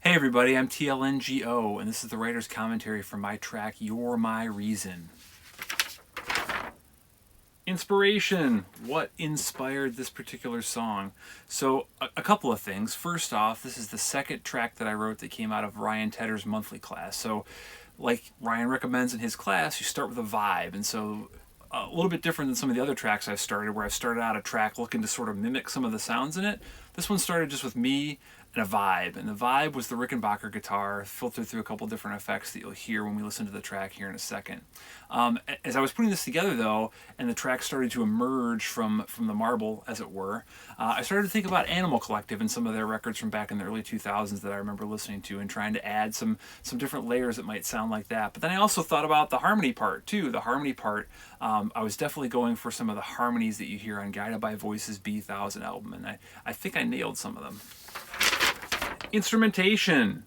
Hey everybody, I'm TLNGO, and this is the writer's commentary for my track, You're My Reason. Inspiration. What inspired this particular song? So, a couple of things. First off, this is the second track that I wrote that came out of Ryan Tedder's monthly class. So, like Ryan recommends in his class, you start with a vibe. And so, a little bit different than some of the other tracks I've started, where I started out a track looking to sort of mimic some of the sounds in it. This one started just with me and a vibe, and the vibe was the Rickenbacker guitar filtered through a couple different effects that you'll hear when we listen to the track here in a second. As I was putting this together though, and the track started to emerge from the marble, as it were, I started to think about Animal Collective and some of their records from back in the early 2000s that I remember listening to, and trying to add some different layers that might sound like that. But then I also thought about the harmony part too. The harmony part, I was definitely going for some of the harmonies that you hear on Guided by Voices B1000 album, and I think I nailed some of them. Instrumentation.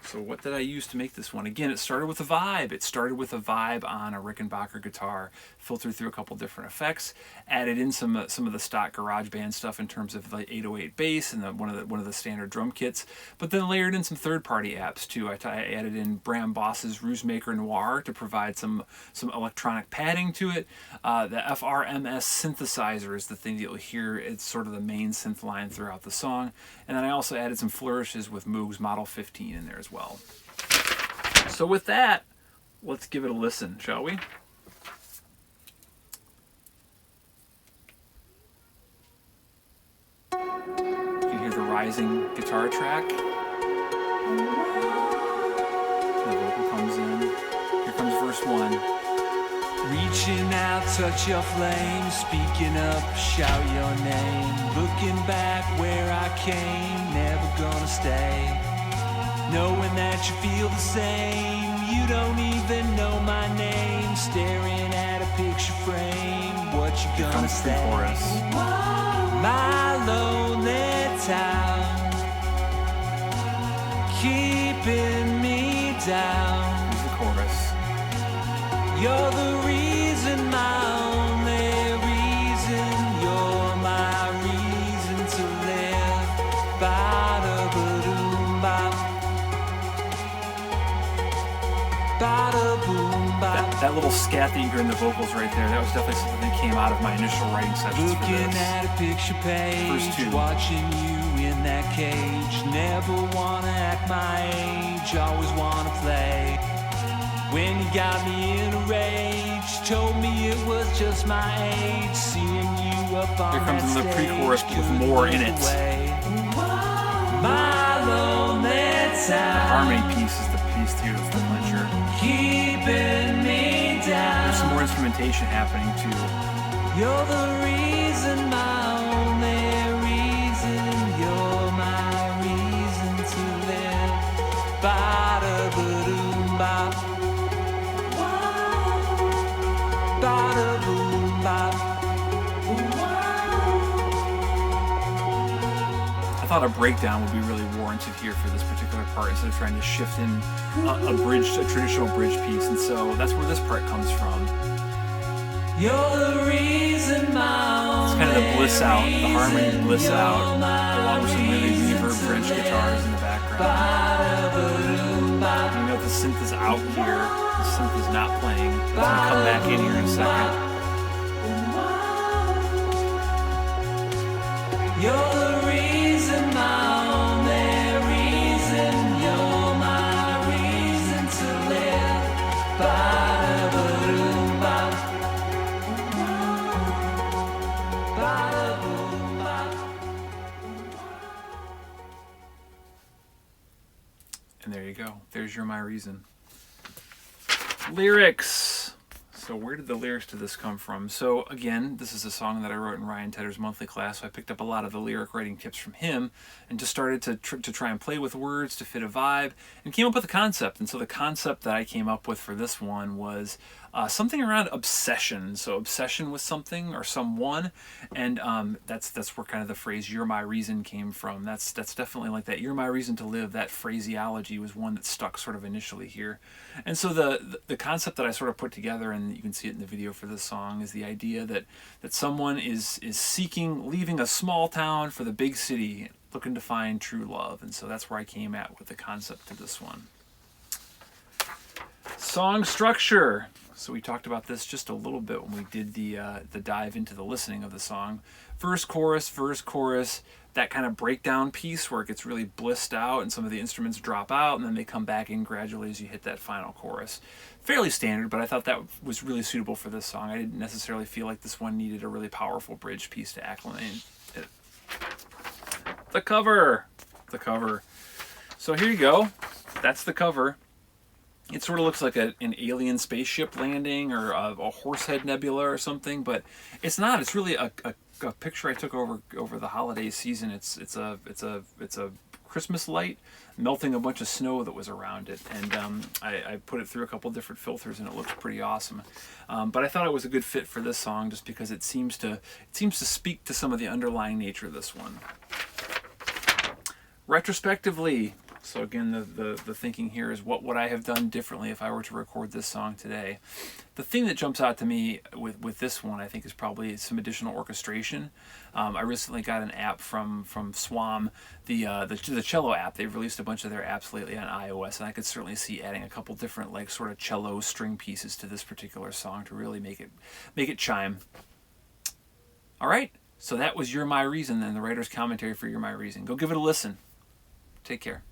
So what did I use to make this one? Again, it started with a vibe. It started with a vibe on a Rickenbacker guitar, filtered through a couple different effects, added in some of the stock garage band stuff in terms of the 808 bass and one of the standard drum kits, but then layered in some third-party apps too. I added in Bram Boss's Rusemaker Noir to provide some electronic padding to it. The FRMS synthesizer is the thing that you'll hear. It's sort of the main synth line throughout the song. And then I also added some flourishes with Moog's Model 15 in there as well. So with that, let's give it a listen, shall we? You can hear the rising guitar track. The vocal comes in. Here comes verse 1. Reaching out, touch your flame. Speaking up, shout your name. Looking back where I came, never gonna stay. Knowing that you feel the same, you don't even know my name. Staring at a picture frame, what you gonna say? Chorus. My lonely town, keeping me down. Here's the chorus. You're the reason, my only reason. You're my reason to live. Ba-da-ba-doom-ba. That little scat that you hear in the vocals right there, that was definitely something that came out of my initial writing sessions for Looking this. at a picture page, Verse 2. watching you in that cage. Never wanna act my age, always wanna play. When you got me in a rage, told me it was just my age. Seeing you up on Here comes that another stage, pre-chorus with more in it. My lonely The town, harmony piece is the piece too, it's the clincher. keeping me down. There's some more instrumentation happening too. You're the reason, my only reason. You're my reason to live. Ba-da-ba-doom-ba. Ba-da-boom-ba. I thought a breakdown would be really warranted here for this particular part instead of trying to shift in a traditional bridge piece, and so that's where this part comes from. You're the reason, my It's kind of the bliss out, the harmony bliss out, along with some really reverb French guitars in the background. You know the synth is out here, the synth is not playing. It's gonna come back in here in a second. You're the reason, my only reason. You're my reason to live. Ba-da-ba-doom-ba. Ba-da-boom-ba. And there you go. There's You're My Reason. Lyrics. So where did the lyrics to this come from? So again, this is a song that I wrote in Ryan Tedder's monthly class, so I picked up a lot of the lyric writing tips from him and just started to try and play with words to fit a vibe and came up with a concept. And so the concept that I came up with for this one was something around obsession. So obsession with something or someone, and that's where kind of the phrase "You're my reason" came from. That's definitely like that. "You're my reason to live." That phraseology was one that stuck sort of initially here, and so the concept that I sort of put together, and you can see it in the video for this song, is the idea that someone is seeking leaving a small town for the big city. looking to find true love. And so that's where I came at with the concept of this one. Song structure. So we talked about this just a little bit when we did the dive into the listening of the song. Verse, chorus, that kind of breakdown piece where it gets really blissed out and some of the instruments drop out and then they come back in gradually as you hit that final chorus. Fairly standard, but I thought that was really suitable for this song. I didn't necessarily feel like this one needed a really powerful bridge piece to acclimate it. The cover. So here you go. That's the cover. It sort of looks like an alien spaceship landing or a Horsehead Nebula or something, but it's not. It's really a picture I took over the holiday season. It's a Christmas light melting a bunch of snow that was around it, and I put it through a couple different filters, and it looks pretty awesome. But I thought it was a good fit for this song just because it seems to speak to some of the underlying nature of this one. Retrospectively. So again, the thinking here is what would I have done differently if I were to record this song today? The thing that jumps out to me with this one, I think, is probably some additional orchestration. I recently got an app from Swam, the cello app. They've released a bunch of their apps lately on iOS, and I could certainly see adding a couple different like sort of cello string pieces to this particular song to really make it chime. All right, so that was You're My Reason, then the writer's commentary for You're My Reason. Go give it a listen. Take care.